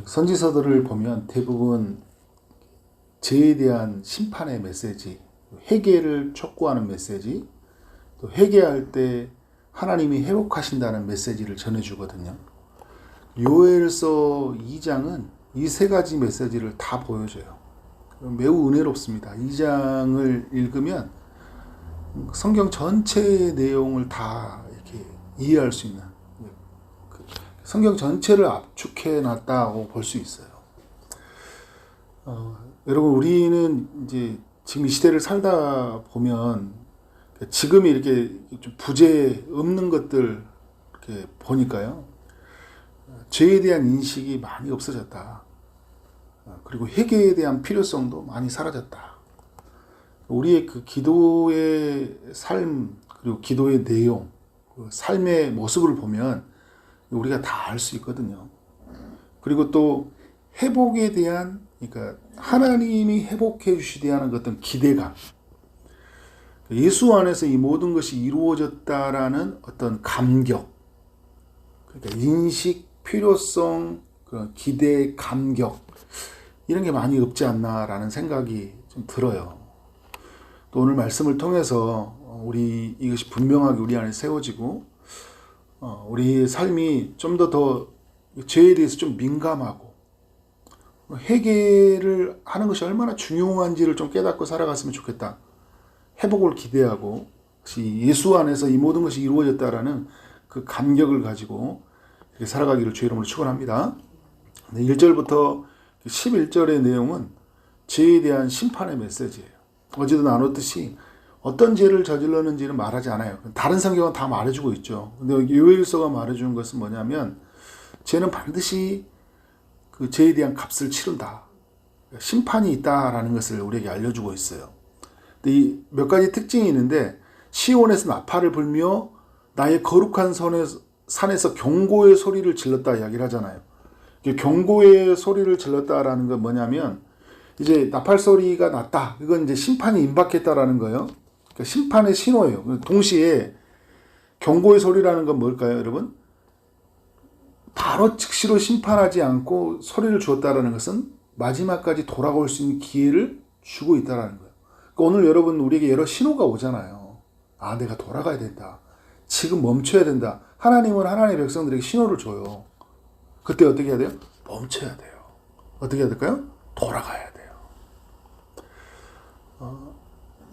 선지서들을 보면 대부분 죄에 대한 심판의 메시지, 회개를 촉구하는 메시지, 또 회개할 때 하나님이 회복하신다는 메시지를 전해주거든요. 요엘서 2장은 이 세 가지 메시지를 다 보여줘요. 매우 은혜롭습니다. 2장을 읽으면 성경 전체의 내용을 다 이렇게 이해할 수 있는, 성경 전체를 압축해 놨다고 볼 수 있어요. 여러분, 우리는 이제 지금 이 시대를 살다 보면 지금 이렇게 좀 부재 없는 것들 이렇게 보니까요, 죄에 대한 인식이 많이 없어졌다. 그리고 회개에 대한 필요성도 많이 사라졌다. 우리의 그 기도의 삶, 그리고 기도의 내용, 그 삶의 모습을 보면 우리가 다 알 수 있거든요. 그리고 또 회복에 대한, 그러니까 하나님이 회복해 주시되 하는 어떤 기대감, 예수 안에서 이 모든 것이 이루어졌다라는 어떤 감격, 그러니까 인식, 필요성, 그런 기대, 감격, 이런 게 많이 없지 않나라는 생각이 좀 들어요. 또 오늘 말씀을 통해서 우리 이것이 분명하게 우리 안에 세워지고, 우리 삶이 좀 더 죄에 대해서 좀 민감하고 회개를 하는 것이 얼마나 중요한지를 좀 깨닫고 살아갔으면 좋겠다. 회복을 기대하고 예수 안에서 이 모든 것이 이루어졌다라는 그 감격을 가지고 이렇게 살아가기를 주의 이름으로 축원합니다. 1절부터 11절의 내용은 죄에 대한 심판의 메시지예요. 어제도 나눴듯이 어떤 죄를 저질렀는지는 말하지 않아요. 다른 성경은 다 말해주고 있죠. 근데 요엘서가 말해주는 것은 뭐냐면, 죄는 반드시 그 죄에 대한 값을 치른다. 심판이 있다라는 것을 우리에게 알려주고 있어요. 근데 이 몇 가지 특징이 있는데, 시온에서 나팔을 불며 나의 거룩한 산에서 경고의 소리를 질렀다 이야기를 하잖아요. 경고의 소리를 질렀다라는 건 뭐냐면, 이제 나팔 소리가 났다. 이건 이제 심판이 임박했다라는 거예요. 그러니까 심판의 신호예요. 동시에 경고의 소리라는 건 뭘까요, 여러분? 바로 즉시로 심판하지 않고 소리를 주었다라는 것은 마지막까지 돌아올 수 있는 기회를 주고 있다라는 거예요. 그러니까 오늘 여러분, 우리에게 여러 신호가 오잖아요. 아, 내가 돌아가야 된다. 지금 멈춰야 된다. 하나님은 하나님의 백성들에게 신호를 줘요. 그때 어떻게 해야 돼요? 멈춰야 돼요. 어떻게 해야 될까요? 돌아가야 돼요.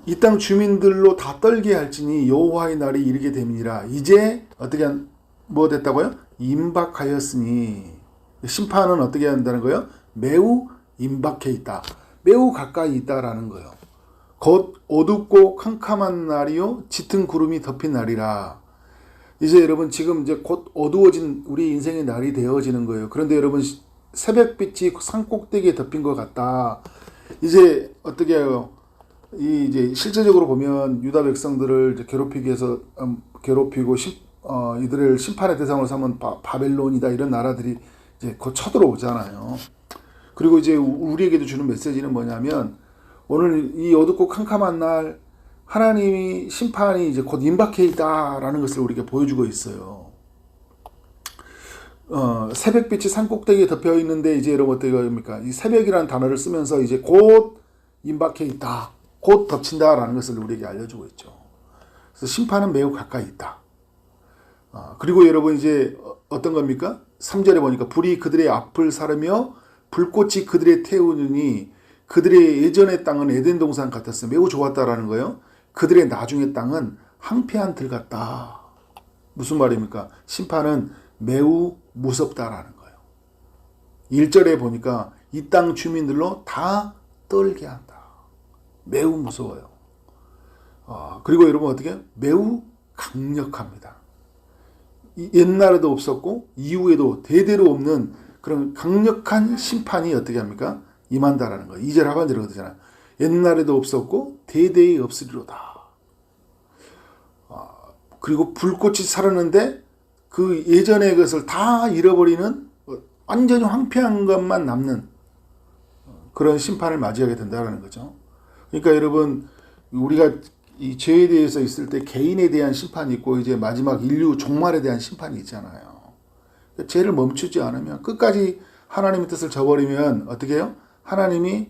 이 땅 주민들로 다 떨게 할지니 여호와의 날이 이르게 됨이니라. 이제 어떻게 뭐 됐다고요? 임박하였으니. 심판은 어떻게 한다는 거예요? 매우 임박해 있다. 매우 가까이 있다라는 거예요. 곧 어둡고 캄캄한 날이요 짙은 구름이 덮인 날이라. 이제 여러분, 지금 이제 곧 어두워진 우리 인생의 날이 되어지는 거예요. 그런데 여러분, 새벽빛이 산꼭대기에 덮인 것 같다. 이제 어떻게 해요? 이제 실제적으로 보면 유다 백성들을 이제 괴롭히기 위해서 괴롭히고 이들을 심판의 대상으로 삼은 바벨론이다, 이런 나라들이 이제 곧 쳐들어오잖아요. 그리고 이제 우리에게도 주는 메시지는 뭐냐면, 오늘 이 어둡고 캄캄한 날 하나님이 심판이 이제 곧 임박해 있다라는 것을 우리에게 보여주고 있어요. 새벽빛이 산꼭대기에 덮여 있는데, 이제 여러분 어떻게 합니까? 이 새벽이라는 단어를 쓰면서 이제 곧 임박해 있다, 곧 덮친다라는 것을 우리에게 알려주고 있죠. 그래서 심판은 매우 가까이 있다. 그리고 여러분, 이제 어떤 겁니까? 3절에 보니까 불이 그들의 앞을 사르며 불꽃이 그들의 태우느니 그들의 예전의 땅은 에덴 동산 같았어. 매우 좋았다라는 거예요. 그들의 나중의 땅은 황폐한 들 같다. 무슨 말입니까? 심판은 매우 무섭다라는 거예요. 1절에 보니까 이 땅 주민들로 다 떨게 한다. 매우 무서워요. 그리고 여러분 어떻게? 매우 강력합니다. 옛날에도 없었고 이후에도 대대로 없는 그런 강력한 심판이 어떻게 합니까? 임한다라는 거예요. 2절 하반절에 그러잖아요. 옛날에도 없었고 대대에 없으리로다. 그리고 불꽃이 사르는데 그 예전의 것을 다 잃어버리는 완전히 황폐한 것만 남는 그런 심판을 맞이하게 된다는 거죠. 그러니까 여러분, 우리가 이 죄에 대해서 있을 때 개인에 대한 심판이 있고, 이제 마지막 인류 종말에 대한 심판이 있잖아요. 죄를 멈추지 않으면 끝까지 하나님의 뜻을 저버리면 어떻게 해요? 하나님이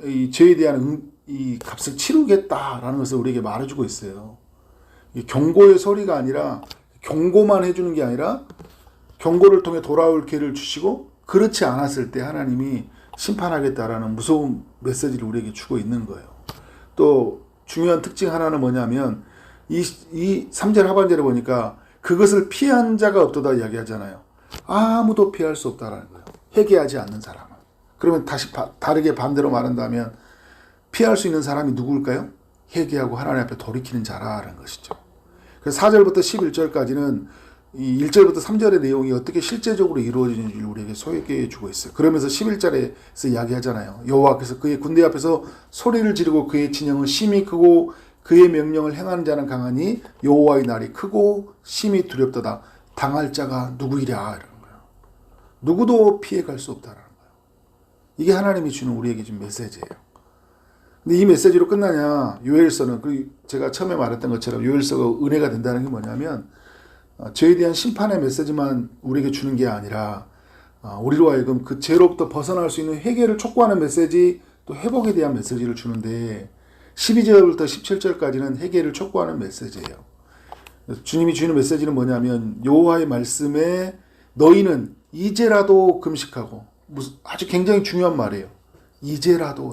이 죄에 대한 이 값을 치르겠다라는 것을 우리에게 말해주고 있어요. 경고의 소리가 아니라 경고만 해주는 게 아니라 경고를 통해 돌아올 기회를 주시고 그렇지 않았을 때 하나님이 심판하겠다라는 무서운 메시지를 우리에게 주고 있는 거예요. 또 중요한 특징 하나는 뭐냐면 이 3절 하반절에 보니까 그것을 피한 자가 없도다 이야기하잖아요. 아무도 피할 수 없다라는 거예요. 회개하지 않는 사람은. 그러면 다시 다르게 반대로 말한다면 피할 수 있는 사람이 누구일까요? 회개하고 하나님 앞에 돌이키는 자라는 것이죠. 그래서 4절부터 11절까지는 이 1절부터 3절의 내용이 어떻게 실제적으로 이루어지는지 우리에게 소개해 주고 있어요. 그러면서 11절에서 이야기하잖아요. 여호와께서 그의 군대 앞에서 소리를 지르고 그의 진영은 심히 크고 그의 명령을 행하는 자는 강하니 여호와의 날이 크고 심히 두렵도다. 당할 자가 누구이랴 이러는 거예요. 누구도 피해갈 수 없다라는 거예요. 이게 하나님이 주는 우리에게 준 메시지예요. 근데 이 메시지로 끝나냐? 요엘서는 제가 처음에 말했던 것처럼 요엘서가 은혜가 된다는 게 뭐냐면 죄에 대한 심판의 메시지만 우리에게 주는 게 아니라 우리로 하여금 그 죄로부터 벗어날 수 있는 회개를 촉구하는 메시지, 또 회복에 대한 메시지를 주는데 12절부터 17절까지는 회개를 촉구하는 메시지예요. 주님이 주는 메시지는 뭐냐면 여호와의 말씀에 너희는 이제라도 금식하고, 아주 굉장히 중요한 말이에요. 이제라도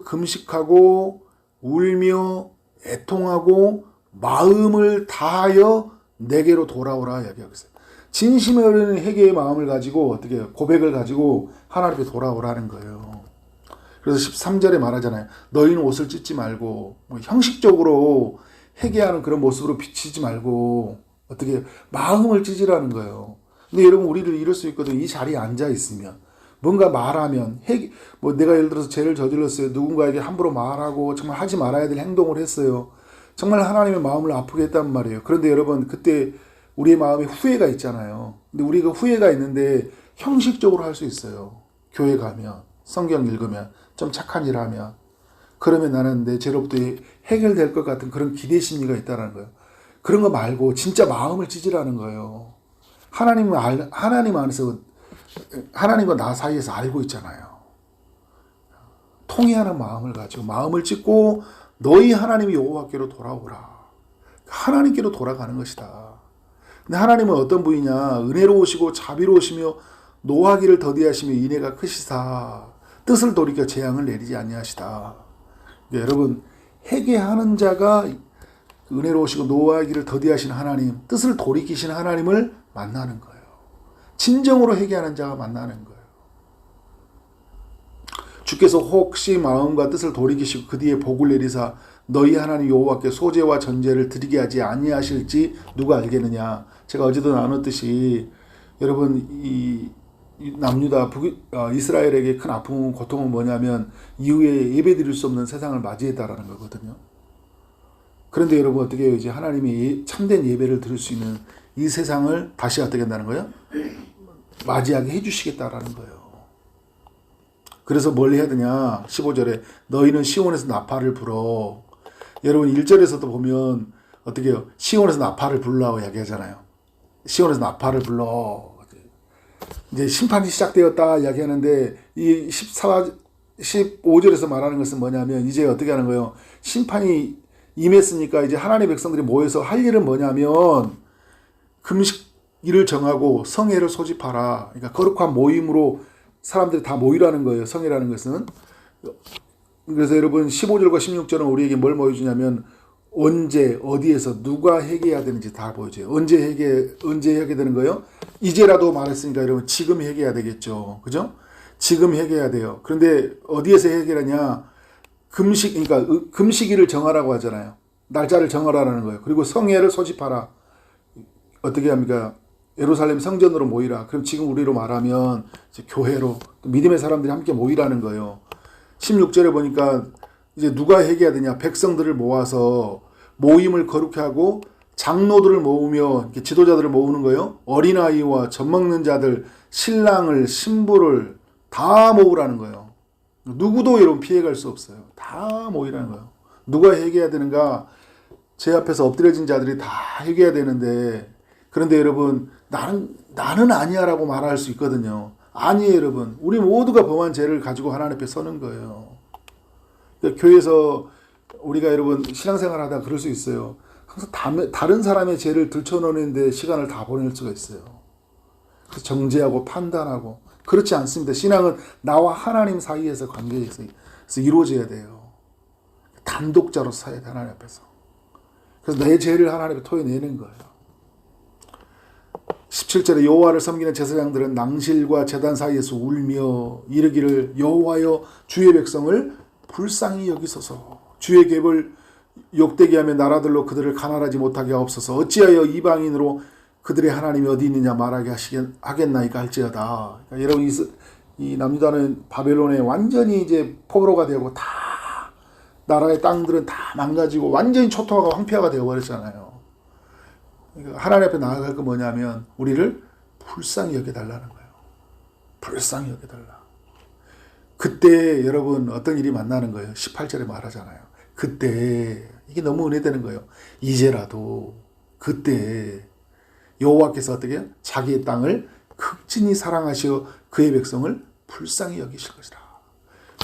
금식하고 울며 애통하고 마음을 다하여 내게로 돌아오라 이야기하고 있어요. 진심에 흐르는 회개의 마음을 가지고 어떻게 해요? 고백을 가지고 하나님 앞에 돌아오라는 거예요. 그래서 13절에 말하잖아요. 너희는 옷을 찢지 말고, 형식적으로 회개하는 그런 모습으로 비치지 말고 어떻게 마음을 찢으라는 거예요. 근데 여러분, 우리를 이럴 수 있거든요. 이 자리에 앉아 있으면 뭔가 말하면 내가 예를 들어서 죄를 저질렀어요. 누군가에게 함부로 말하고 정말 하지 말아야 될 행동을 했어요. 정말 하나님의 마음을 아프게 했단 말이에요. 그런데 여러분, 그때 우리의 마음에 후회가 있잖아요. 근데 우리가 후회가 있는데 형식적으로 할 수 있어요. 교회 가면, 성경 읽으면, 좀 착한 일 하면, 그러면 나는 내 죄로부터 해결될 것 같은 그런 기대 심리가 있다는 거예요. 그런 거 말고 진짜 마음을 찢으라는 거예요. 하나님 안에서, 하나님과 나 사이에서 알고 있잖아요. 통회하는 마음을 가지고 마음을 찢고 너희 하나님이 여호와께로 돌아오라. 하나님께로 돌아가는 것이다. 근데 하나님은 어떤 분이냐? 은혜로우시고 자비로우시며 노하기를 더디하시며 인애가 크시사 뜻을 돌이켜 재앙을 내리지 아니하시다. 여러분, 회개하는 자가 은혜로우시고 노하기를 더디하신 하나님, 뜻을 돌이키신 하나님을 만나는 거예요. 진정으로 회개하는 자가 만나는 거예요. 주께서 혹시 마음과 뜻을 돌이키시고 그 뒤에 복을 내리사 너희 하나님 여호와께 소제와 전제를 드리게 하지 아니하실지 누가 알겠느냐. 제가 어제도 나눴듯이 여러분, 이 남유다 이스라엘에게 큰 아픔, 고통은 뭐냐면 이후에 예배드릴 수 없는 세상을 맞이했다라는 거거든요. 그런데 여러분, 어떻게 해요? 이제 하나님이 참된 예배를 드릴 수 있는 이 세상을 다시 어떻게 한다는 거예요? 맞이하게 해주시겠다라는 거예요. 그래서 뭘 해야 되냐? 15절에 너희는 시온에서 나팔을 불어. 여러분, 1절에서도 보면 어떻게 해요? 시온에서 나팔을 불라고 이야기하잖아요. 시온에서 나팔을 불러. 이제 심판이 시작되었다 이야기하는데 이 15절에서 말하는 것은 뭐냐면 이제 어떻게 하는 거예요? 심판이 임했으니까 이제 하나님의 백성들이 모여서 할 일은 뭐냐면 금식일을 정하고 성회를 소집하라. 그러니까 거룩한 모임으로 사람들이 다 모이라는 거예요. 성회라는 것은. 그래서 여러분, 15절과 16절은 우리에게 뭘 보여주냐면 언제, 어디에서, 누가 회개해야 되는지 다 보여줘요. 언제 해야 되는 거예요? 이제라도 말했으니까 여러분, 지금 회개해야 되겠죠. 그죠? 지금 회개해야 돼요. 그런데 어디에서 회개하냐? 그러니까 금식일을 정하라고 하잖아요. 날짜를 정하라는 거예요. 그리고 성회를 소집하라. 어떻게 합니까? 예루살렘 성전으로 모이라. 그럼 지금 우리로 말하면 이제 교회로, 믿음의 사람들이 함께 모이라는 거예요. 16절에 보니까 이제 누가 회개해야 되냐? 백성들을 모아서 모임을 거룩히 하고 장로들을 모으며 이렇게 지도자들을 모으는 거예요. 어린아이와 젖먹는 자들, 신랑을, 신부를 다 모으라는 거예요. 누구도 여러분 피해갈 수 없어요. 다 모이라는 거예요. 누가 회개해야 되는가? 제 앞에서 엎드려진 자들이 다 회개해야 되는데 그런데 여러분, 나는 아니야라고 말할 수 있거든요. 아니에요, 여러분. 우리 모두가 범한 죄를 가지고 하나님 앞에 서는 거예요. 그러니까 교회에서 우리가 여러분 신앙생활 하다가 그럴 수 있어요. 항상 다른 사람의 죄를 들춰놓는데 시간을 다 보낼 수가 있어요. 그래서 정죄하고 판단하고. 그렇지 않습니다. 신앙은 나와 하나님 사이에서 관계에서 이루어져야 돼요. 단독자로 서야 돼, 하나님 앞에서. 그래서 내 죄를 하나님 앞에 토해내는 거예요. 17절에 여호와를 섬기는 제사장들은 낭실과 제단 사이에서 울며 이르기를 여호와여 주의 백성을 불쌍히 여기소서. 주의 계획을 욕되게 하며 나라들로 그들을 가난하지 못하게 하옵소서. 어찌하여 이방인으로 그들의 하나님이 어디 있느냐 말하게 하겠나이까 할지어다. 그러니까 여러분 이 남유다는 바벨론에 완전히 이제 포로가 되고 다 나라의 땅들은 다 망가지고 완전히 초토화가 황폐화가 되어버렸잖아요. 그러니까 하나님 앞에 나아갈 거 뭐냐면 우리를 불쌍히 여겨달라는 거예요. 불쌍히 여겨달라. 그때 여러분 어떤 일이 만나는 거예요. 18절에 말하잖아요. 그때 이게 너무 은혜되는 거예요. 이제라도 그때 여호와께서 어떻게 해요? 자기의 땅을 극진히 사랑하시어 그의 백성을 불쌍히 여기실 것이라.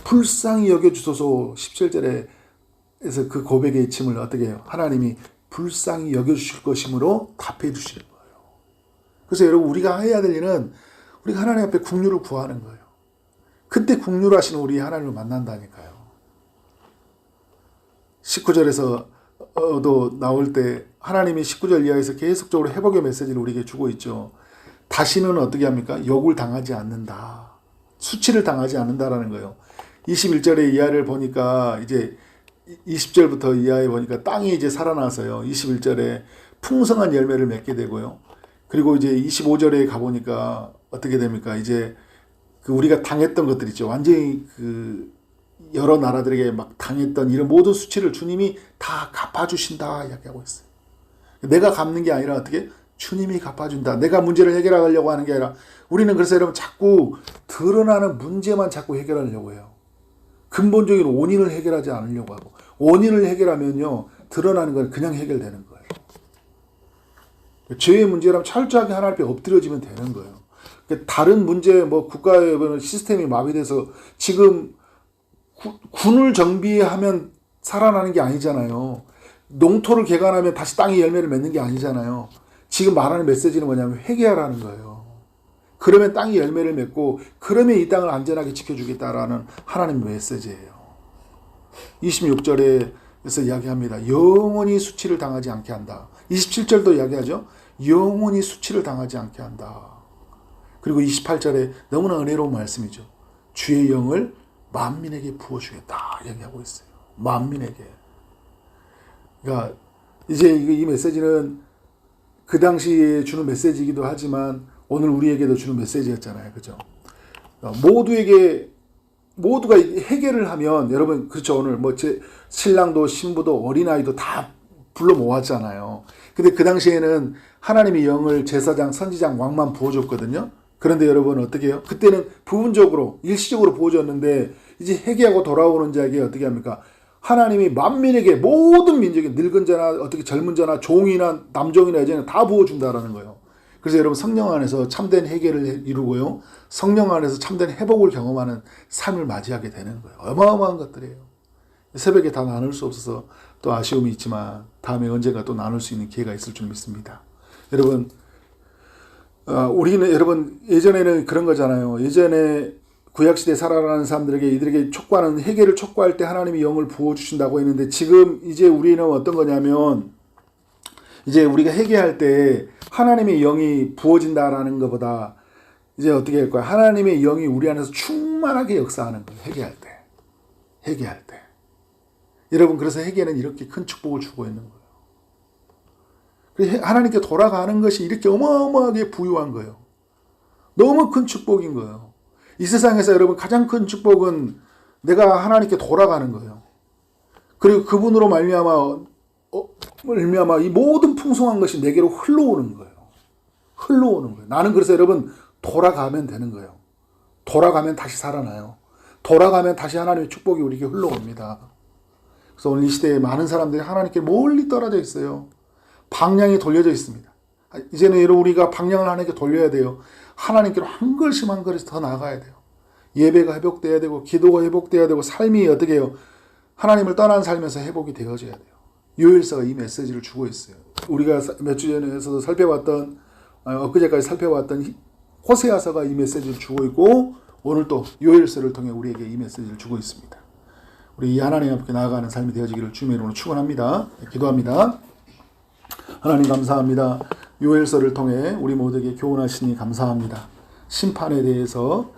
불쌍히 여겨주소서. 17절에서 그 고백의 외침을 어떻게 해요? 하나님이 불쌍히 여겨주실 것이므로 답해 주시는 거예요. 그래서 여러분 우리가 해야 될 일은 우리가 하나님 앞에 긍휼을 구하는 거예요. 그때 긍휼하시는 우리 하나님을 만난다니까요. 19절에서도 나올 때 하나님이 19절 이하에서 계속적으로 회복의 메시지를 우리에게 주고 있죠. 다시는 어떻게 합니까? 욕을 당하지 않는다. 수치를 당하지 않는다라는 거예요. 21절의 이하를 보니까 이제 20절부터 이하에 보니까 땅이 이제 살아나서요. 21절에 풍성한 열매를 맺게 되고요. 그리고 이제 25절에 가보니까 어떻게 됩니까? 이제 그 우리가 당했던 것들 있죠. 완전히 그 여러 나라들에게 막 당했던 이런 모든 수치를 주님이 다 갚아주신다 이야기하고 있어요. 내가 갚는 게 아니라 어떻게? 주님이 갚아준다. 내가 문제를 해결하려고 하는 게 아니라 우리는 그래서 여러분 자꾸 드러나는 문제만 자꾸 해결하려고 해요. 근본적인 원인을 해결하지 않으려고 하고 원인을 해결하면요 드러나는 건 그냥 해결되는 거예요. 죄의 문제라면 철저하게 하나님 앞에 엎드려지면 되는 거예요. 다른 문제 뭐 국가의 시스템이 마비돼서 지금 군을 정비하면 살아나는 게 아니잖아요. 농토를 개간하면 다시 땅이 열매를 맺는 게 아니잖아요. 지금 말하는 메시지는 뭐냐면 회개하라는 거예요. 그러면 땅이 열매를 맺고 그러면 이 땅을 안전하게 지켜주겠다라는 하나님의 메시지예요. 26절에서 이야기합니다. 영원히 수치를 당하지 않게 한다. 27절도 이야기하죠. 영원히 수치를 당하지 않게 한다. 그리고 28절에 너무나 은혜로운 말씀이죠. 주의 영을 만민에게 부어주겠다 이야기하고 있어요. 만민에게. 그러니까 이제 이 메시지는 그 당시에 주는 메시지이기도 하지만 오늘 우리에게도 주는 메시지였잖아요. 그죠? 모두가 해결을 하면 여러분 그렇죠. 오늘 뭐 신랑도 신부도 어린아이도 다 불러 모았잖아요. 근데 그 당시에는 하나님의 영을 제사장, 선지장, 왕만 부어줬거든요. 그런데 여러분 어떻게 해요? 그때는 부분적으로 일시적으로 부어줬는데 이제 회개하고 돌아오는 자에게 어떻게 합니까? 하나님이 만민에게 모든 민족에 늙은 자나 어떻게 젊은 자나 종이나 남종이나 여종이나 다 부어준다라는 거예요. 그래서 여러분 성령 안에서 참된 해결을 이루고요. 성령 안에서 참된 회복을 경험하는 삶을 맞이하게 되는 거예요. 어마어마한 것들이에요. 새벽에 다 나눌 수 없어서 또 아쉬움이 있지만 다음에 언젠가 또 나눌 수 있는 기회가 있을 줄 믿습니다. 여러분 우리는 여러분 예전에는 그런 거잖아요. 예전에 구약시대에 살아가는 사람들에게 이들에게 촉구하는 회개를 촉구할 때 하나님이 영을 부어주신다고 했는데 지금 이제 우리는 어떤 거냐면 이제 우리가 회개할 때 하나님의 영이 부어진다라는 것보다 이제 어떻게 할 거야? 하나님의 영이 우리 안에서 충만하게 역사하는 거예요. 회개할 때. 여러분 그래서 회개는 이렇게 큰 축복을 주고 있는 거예요. 하나님께 돌아가는 것이 이렇게 어마어마하게 부유한 거예요. 너무 큰 축복인 거예요. 이 세상에서 여러분 가장 큰 축복은 내가 하나님께 돌아가는 거예요. 그리고 그분으로 말미암아 이 모든 풍성한 것이 내게로 흘러오는 거예요. 나는 그래서 여러분 돌아가면 되는 거예요. 돌아가면 다시 살아나요. 돌아가면 다시 하나님의 축복이 우리에게 흘러옵니다. 그래서 오늘 이 시대에 많은 사람들이 하나님께 멀리 떨어져 있어요. 방향이 돌려져 있습니다. 이제는 여러분 우리가 방향을 하나님께 돌려야 돼요. 하나님께로 한 걸음 한 걸음 더 나아가야 돼요. 예배가 회복돼야 되고 기도가 회복돼야 되고 삶이 어떻게 해요? 하나님을 떠난 삶에서 회복이 되어져야 돼요. 요엘서가 이 메시지를 주고 있어요. 우리가 몇 주 전에서도 살펴봤던 엊그제까지 살펴봤던 호세아서가 이 메시지를 주고 있고 오늘 또 요엘서를 통해 우리에게 이 메시지를 주고 있습니다. 우리 이 하나님 앞에 나아가는 삶이 되어지기를 주님의 이름으로 축원합니다. 기도합니다. 하나님 감사합니다. 요엘서를 통해 우리 모두에게 교훈하시니 감사합니다. 심판에 대해서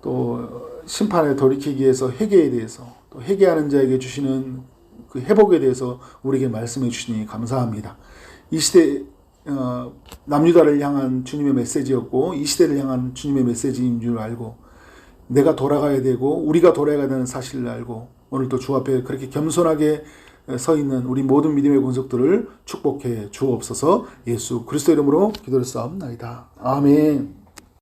또 심판에 돌이키기 위해서 회개에 대해서 또 회개하는 자에게 주시는 그 회복에 대해서 우리에게 말씀해 주시니 감사합니다. 이 시대 남유다를 향한 주님의 메시지였고 이 시대를 향한 주님의 메시지인 줄 알고 내가 돌아가야 되고 우리가 돌아가야 되는 사실을 알고 오늘도 주 앞에 그렇게 겸손하게 서 있는 우리 모든 믿음의 권속들을 축복해 주옵소서. 예수 그리스도 이름으로 기도를 싸움나이다. 아멘.